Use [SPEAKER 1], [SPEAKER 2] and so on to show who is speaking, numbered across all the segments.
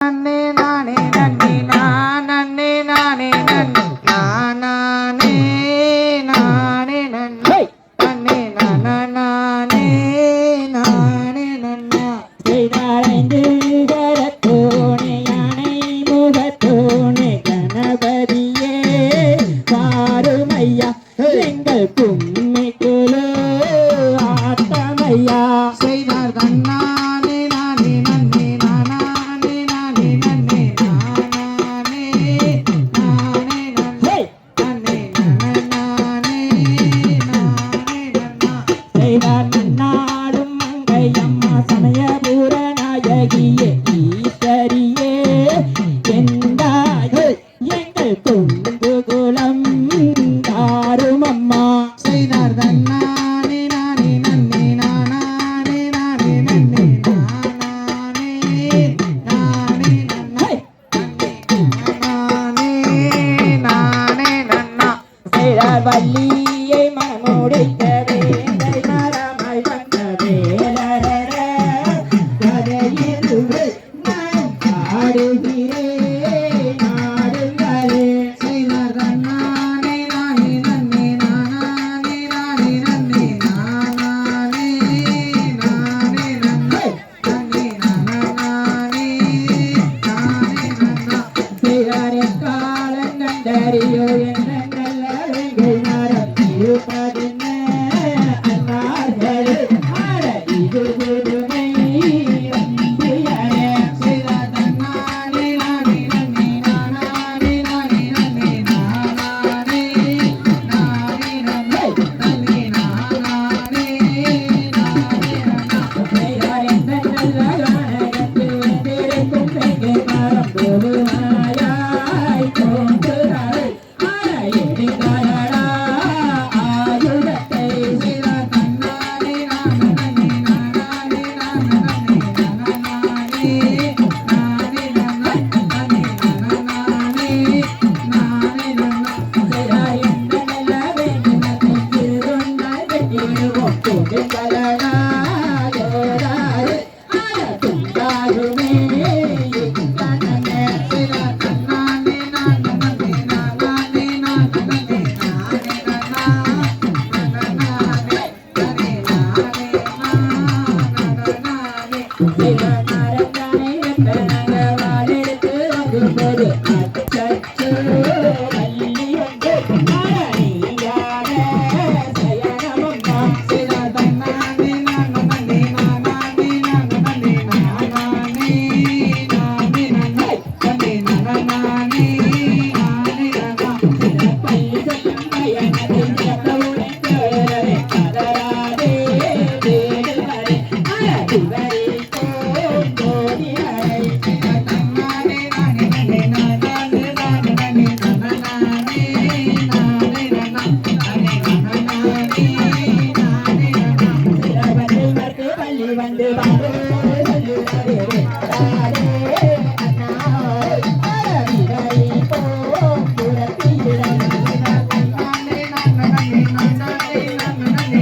[SPEAKER 1] நன்னே நானே நன்னே நானே நானே நன்னே நானே நானே நன்னே நன்னே நானே நானே நன்னா செய்தாரைந்து கரத்தோனே யானை முகத்தோனே கணபதியே பாருமையா எங்கள் கும்மி குழு ஆட்டமையா செய்தார் கண்ணானே நானே நன்னே நானே நானே நன்னே நானே நானே நன்னே நன்னே நானே நானே நன்னா செய்தார் நன்னாடும் மங்கையம்மா சமயபுர நாயகியே ஈஸ்வரியே எந்தாயே எங்கள் கொண்டு குலம் தாருமம்மா செய்தார் தன்னானே நானே நன்னே நானே நானே நன்னே நானே நானே நன்னே நானே நானே நன்னா செய்தார் வள்ளியை மனமுடித்த வேலை மரமாய் வந்த வேலர கதையில் நான் பாடுகிறேன் நாடுங்களே செய்தார் தன்னானே நானே நன்னே நானே நானே நன்னே நானே நானே நன்னே நன்னே நானே நானே நன்னா செய்தாரே காலங்கண்டறியோ என்ற நல்ல வெங்கை மரம் இருப்பதென்ன அன்னார்களே ஆட இது புதுமை நம்பியாரே செய்தார் தன்னானே நானே நன்னே நானே நானே நன்னே நானே நானே நன்னே நன்னே நானே நானே நன்னா செய்தார் என்ற நல்ல கானகத்தில் வந்திருக்கும் வெங்கை மரம் போதுமாயாய் தோன்றுகிறாள் ஆட எடுக்காரடா ஆயுதத்தை செய்தார் தன்னானே நானே நன்னே நானே நானே நானே நானே நன்னா நன்னே நானே நானே நன்னா செய்தார் என்ற நல்ல வெங்கை மரத்தில் திருந்தாய் வெட்டிடுவோம் கொடுங்கலடா ஜோதாரு ஆட துண்டாகுமே நன்னே செய்தார் தன்னானே நானே நன்னே நானே நானே நன்னே நானே நன்னா நானே நானே நானே நானே செய்தார் மரத்தானே வெட்டனங்க வாளெடுத்து அங்கும்போது அச்சச்சோ வள்ளி வந்து ஆடணியாக சயனமம்மா செய்தார் தன்னானே நானே நன்னே நானே நானே நானே நானே நன்னே நன்னே நானே நானே நன்னா செய்தார் பைசம் பயனதில் சத்தவுடன் கேளரே கதராதே வேடுவரே அழகுவரே கோடியரே செய்தார் தன்னானே நானே நன்னே நானே நானே நன்னே நானே நானே நன்னா நானே நானே நானே நன்னா செய்தார் வள்ளி மறுத்து பள்ளி வந்து பாரு சொல்லுவரே ராதே அண்ணாய் அழகிரை போ புறத்திடம் செய்தார் தன்னானே நானே நன்னே நானே நானே நானே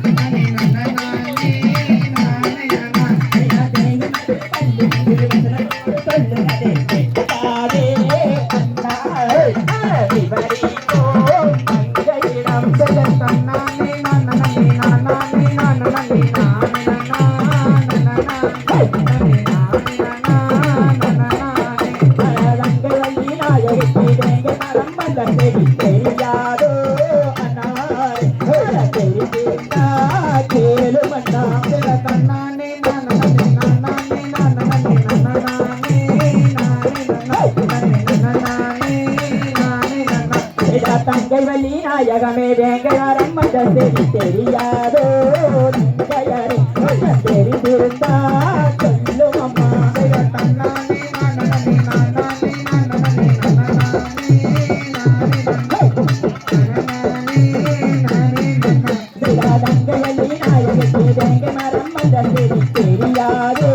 [SPEAKER 1] நானே நன்னா நானே நானே நானே நன்னா செய்தார் தேங்கு மறுத்து பள்ளி வந்து வந்தனோடு சொல்லுவதே ராதே அண்ணாய் அழகிரை போ மங்கையிடம் செய்தார் தன்னானே நானே நன்னே நானே நானே நானே நன்னா நன்னே நானே நானே பழங்கள் வள்ளி நாயகி தேங்க மரம் வந்த செடி தெரியாதோ அண்ணாய் தெரிந்தா கேளும் அண்ணா செய்தார் தன்னானே நானே நன்னே நானே நானே நானே நானே நன்னா செய்தார் தங்கை வள்ளி நாயகமே வேங்கை மரம் வந்த செடி தெரியாதோ தங்கையரே தெரிந்திருந்தா சொல்லும் அம்மா செய்தார் தன்னானே நானே நன்னே நானே நானே செய்தார் தங்கை வள்ளி நாயகி வேங்கை மரம் வந்த செடி தெரியாதோ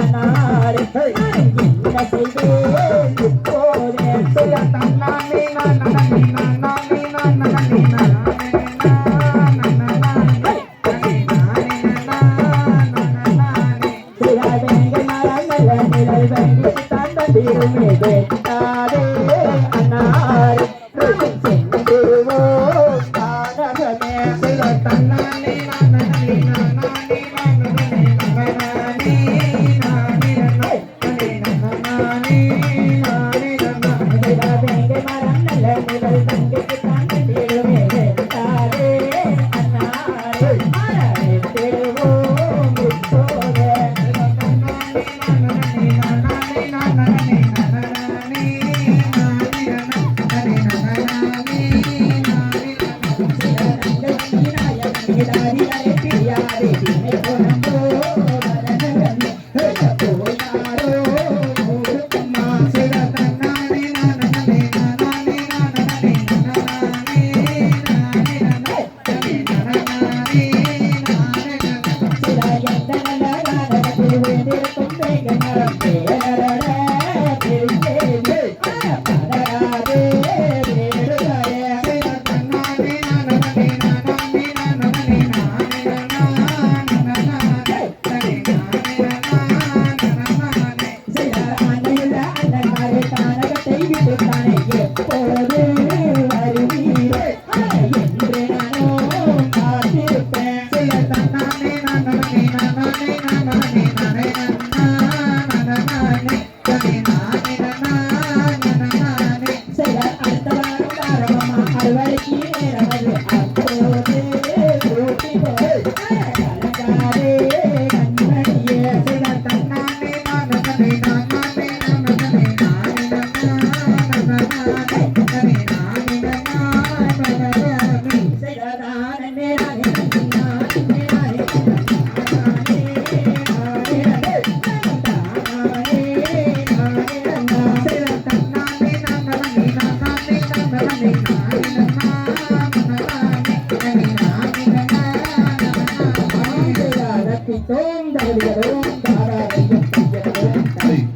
[SPEAKER 1] அன்னாரே என்ன செய்தேன் இப்போதே செய்தார் தன்னானே நானே நன்னே நானே நானே நானே நானே வேங்கை மரம் நல்ல நிழல் வேங்கை தான் தந்திருமே வெட்டாதே அன்னாரே சென்றுவோம் தானகமே தன்னானே நானே நானே வேங்கை மரம் நல்ல நிழல் வேங்கைக்கு தான் தந்திருமே வெட்டாதே அன்னாரே தேவோம் இப்போதே Hey.